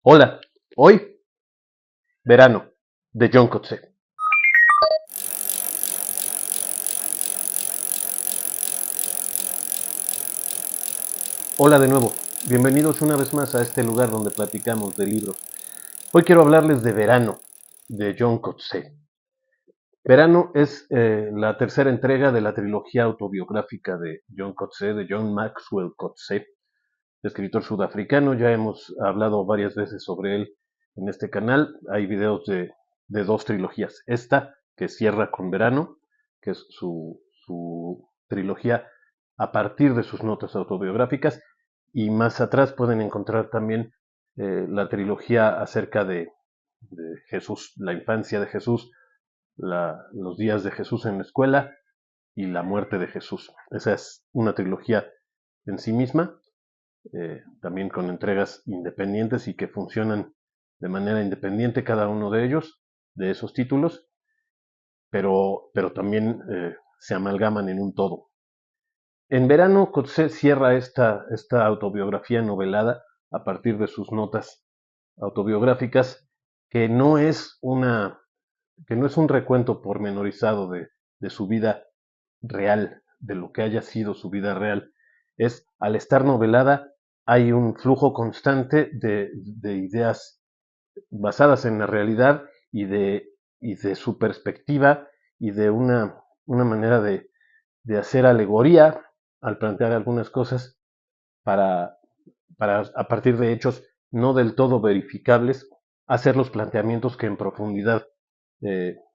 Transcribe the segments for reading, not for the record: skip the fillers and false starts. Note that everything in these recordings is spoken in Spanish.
Hola, hoy, Verano, de John Coetzee. Hola de nuevo, bienvenidos una vez más a este lugar donde platicamos de libros. Hoy quiero hablarles de Verano, de John Coetzee. Verano es la tercera entrega de la trilogía autobiográfica de John Coetzee, de John Maxwell Coetzee, escritor sudafricano. Ya hemos hablado varias veces sobre él en este canal. Hay videos de dos trilogías. Esta, que cierra con Verano, que es su trilogía a partir de sus notas autobiográficas. Y más atrás pueden encontrar también la trilogía acerca de Jesús, la infancia de Jesús, los días de Jesús en la escuela y la muerte de Jesús. Esa es una trilogía en sí misma, también con entregas independientes y que funcionan de manera independiente cada uno de ellos, de esos títulos, pero también se amalgaman en un todo. En Verano, Coetzee cierra esta autobiografía novelada a partir de sus notas autobiográficas, que no es que no es un recuento pormenorizado de su vida real, de lo que haya sido su vida real. Es, al estar novelada, hay un flujo constante de ideas basadas en la realidad y de su perspectiva y de una manera de hacer alegoría al plantear algunas cosas para, para, a partir de hechos no del todo verificables, hacer los planteamientos que en profundidad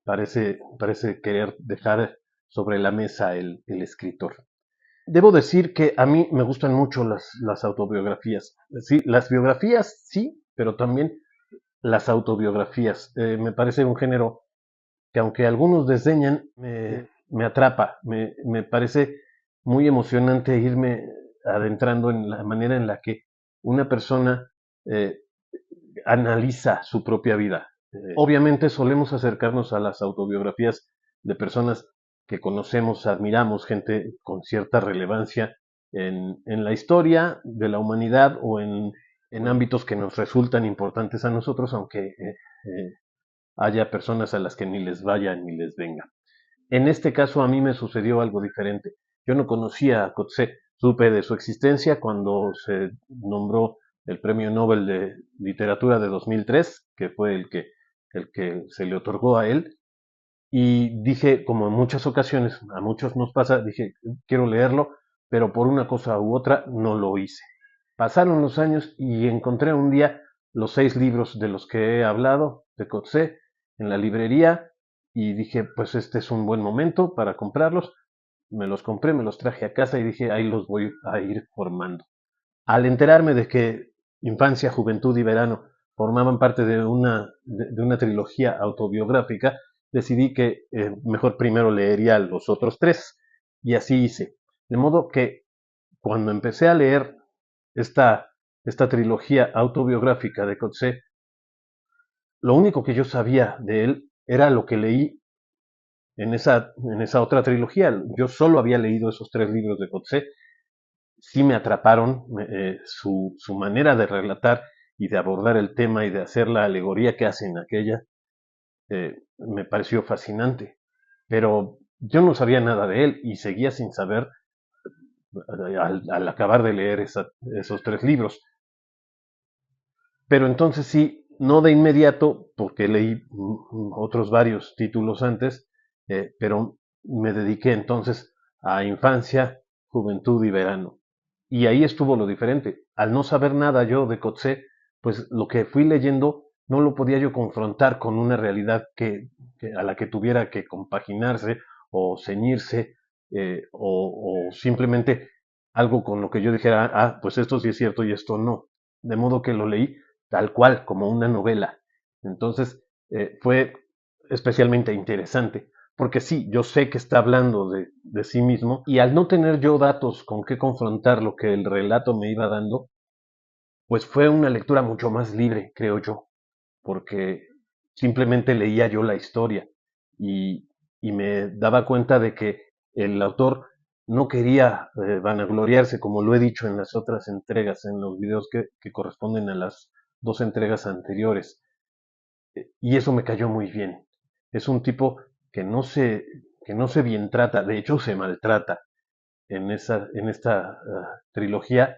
parece querer dejar sobre la mesa el escritor. Debo decir que a mí me gustan mucho las autobiografías. Sí, las biografías sí, pero también las autobiografías. Me parece un género que aunque algunos desdeñan, me atrapa. Me parece muy emocionante irme adentrando en la manera en la que una persona eh, analiza su propia vida. Obviamente solemos acercarnos a las autobiografías de personas que conocemos, admiramos, gente con cierta relevancia en la historia de la humanidad o en ámbitos que nos resultan importantes a nosotros, aunque haya personas a las que ni les vaya ni les venga. En este caso a mí me sucedió algo diferente. Yo no conocía a Coetzee, supe de su existencia cuando se nombró el Premio Nobel de Literatura de 2003, que fue el que se le otorgó a él, y dije, como en muchas ocasiones, a muchos nos pasa, dije, quiero leerlo, pero por una cosa u otra no lo hice. Pasaron los años y encontré un día los 6 libros de los que he hablado de Coetzee en la librería y dije, pues este es un buen momento para comprarlos. Me los compré, me los traje a casa y dije, ahí los voy a ir formando. Al enterarme de que Infancia, Juventud y Verano formaban parte de una trilogía autobiográfica, decidí que mejor primero leería los otros tres. Y así hice. De modo que cuando empecé a leer esta, esta trilogía autobiográfica de Coetzee, lo único que yo sabía de él era lo que leí en esa otra trilogía. Yo solo había leído esos 3 libros de Coetzee. Sí me atraparon su manera de relatar y de abordar el tema y de hacer la alegoría que hace en aquella. Me pareció fascinante. Pero yo no sabía nada de él y seguía sin saber al acabar de leer esos 3 libros. Pero entonces sí, no de inmediato, porque leí otros varios títulos antes, pero me dediqué entonces a Infancia, Juventud y Verano. Y ahí estuvo lo diferente. Al no saber nada yo de Coetzee, pues lo que fui leyendo no lo podía yo confrontar con una realidad a la que tuviera que compaginarse o ceñirse, o simplemente algo con lo que yo dijera, ah, pues esto sí es cierto y esto no. De modo que lo leí tal cual, como una novela. Entonces, fue especialmente interesante, porque sí, yo sé que está hablando de sí mismo, y al no tener yo datos con qué confrontar lo que el relato me iba dando, pues fue una lectura mucho más libre, creo yo, porque simplemente leía yo la historia y, y me daba cuenta de que el autor no quería vanagloriarse, como lo he dicho en las otras entregas, en los videos que corresponden a las 2 entregas anteriores. Y eso me cayó muy bien. Es un tipo que que no se bien trata, de hecho se maltrata en esta trilogía,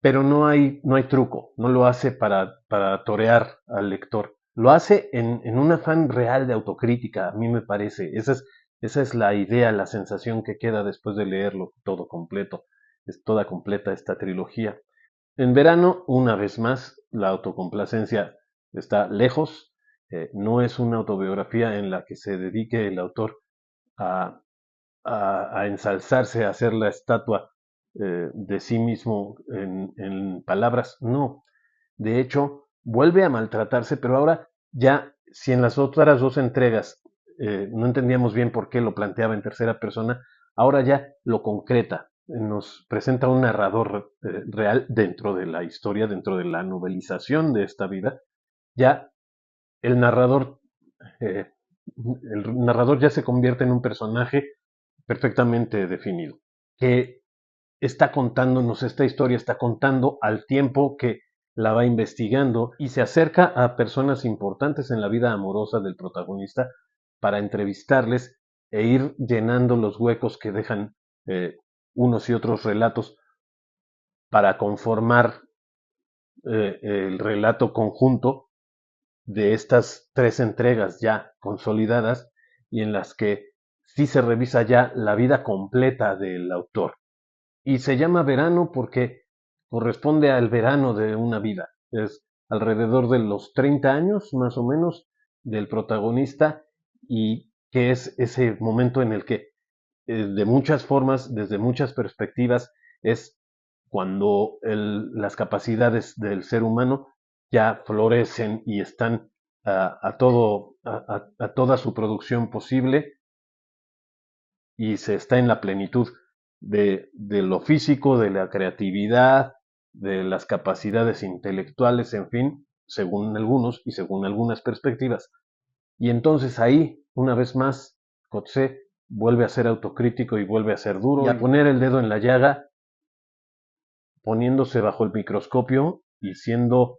pero no hay truco, no lo hace para torear al lector, lo hace en un afán real de autocrítica, a mí me parece, esa es la idea, la sensación que queda después de leerlo todo completo, es toda completa esta trilogía. En verano, una vez más, la autocomplacencia está lejos, no es una autobiografía en la que se dedique el autor a, a ensalzarse, a hacer la estatua de sí mismo en palabras, no. De hecho, vuelve a maltratarse, pero ahora ya, si en las otras 2 entregas no entendíamos bien por qué lo planteaba en tercera persona, ahora ya lo concreta, nos presenta un narrador real dentro de la historia, dentro de la novelización de esta vida, ya el narrador, eh, el narrador ya se convierte en un personaje perfectamente definido, que está contándonos esta historia, está contando al tiempo que la va investigando y se acerca a personas importantes en la vida amorosa del protagonista para entrevistarles e ir llenando los huecos que dejan unos y otros relatos para conformar el relato conjunto de estas 3 entregas ya consolidadas y en las que sí se revisa ya la vida completa del autor. Y se llama verano porque corresponde al verano de una vida. Es alrededor de los 30 años, más o menos, del protagonista y que es ese momento en el que, de muchas formas, desde muchas perspectivas, es cuando las capacidades del ser humano ya florecen y están a toda su producción posible y se está en la plenitud de lo físico, de la creatividad, de las capacidades intelectuales, en fin, según algunos y según algunas perspectivas. Y entonces ahí, una vez más, Coetzee vuelve a ser autocrítico y vuelve a ser duro y a poner el dedo en la llaga, poniéndose bajo el microscopio y siendo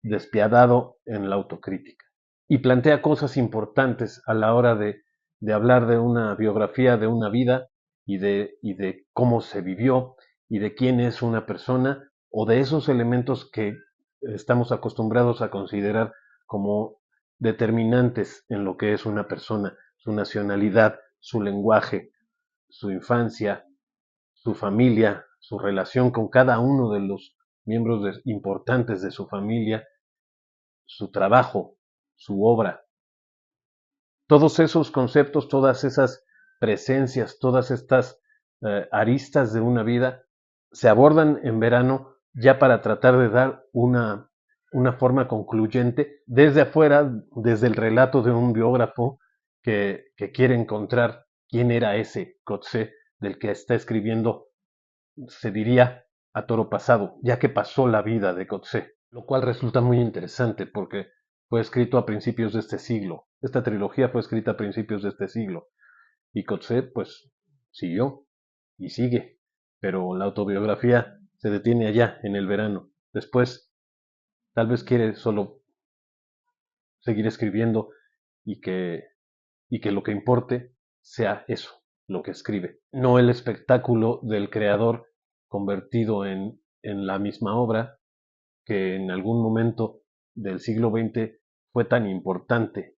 despiadado en la autocrítica. Y plantea cosas importantes a la hora de hablar de una biografía, de una vida y de cómo se vivió y de quién es una persona o de esos elementos que estamos acostumbrados a considerar como determinantes en lo que es una persona, su nacionalidad, su lenguaje, su infancia, su familia, su relación con cada uno de los miembros importantes de su familia, su trabajo, su obra. Todos esos conceptos, todas esas presencias, todas estas aristas de una vida se abordan en verano ya para tratar de dar una forma concluyente desde afuera, desde el relato de un biógrafo que quiere encontrar quién era ese Coetzee del que está escribiendo, se diría a toro pasado, ya que pasó la vida de Coetzee, lo cual resulta muy interesante porque fue escrito a principios de este siglo. Esta trilogía fue escrita a principios de este siglo y Coetzee pues siguió y sigue, pero la autobiografía se detiene allá en el verano. Después tal vez quiere solo seguir escribiendo y y que lo que importe sea eso, lo que escribe, no el espectáculo del creador convertido en la misma obra que en algún momento del siglo XX fue tan importante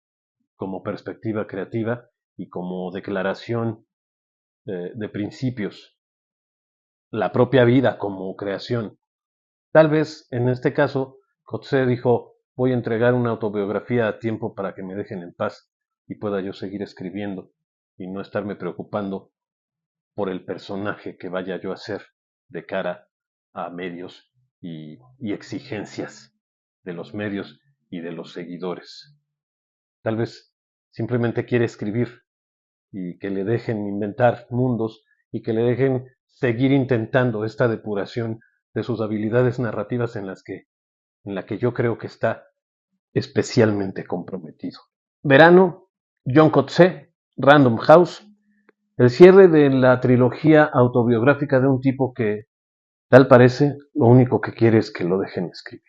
como perspectiva creativa y como declaración de principios, la propia vida como creación. Tal vez en este caso, Coetzee dijo, voy a entregar una autobiografía a tiempo para que me dejen en paz y pueda yo seguir escribiendo y no estarme preocupando por el personaje que vaya yo a ser de cara a medios y exigencias de los medios y de los seguidores. Tal vez simplemente quiere escribir y que le dejen inventar mundos y que le dejen seguir intentando esta depuración de sus habilidades narrativas en la que yo creo que está especialmente comprometido. Verano, John Coetzee, Random House, el cierre de la trilogía autobiográfica de un tipo que, tal parece, lo único que quiere es que lo dejen escribir.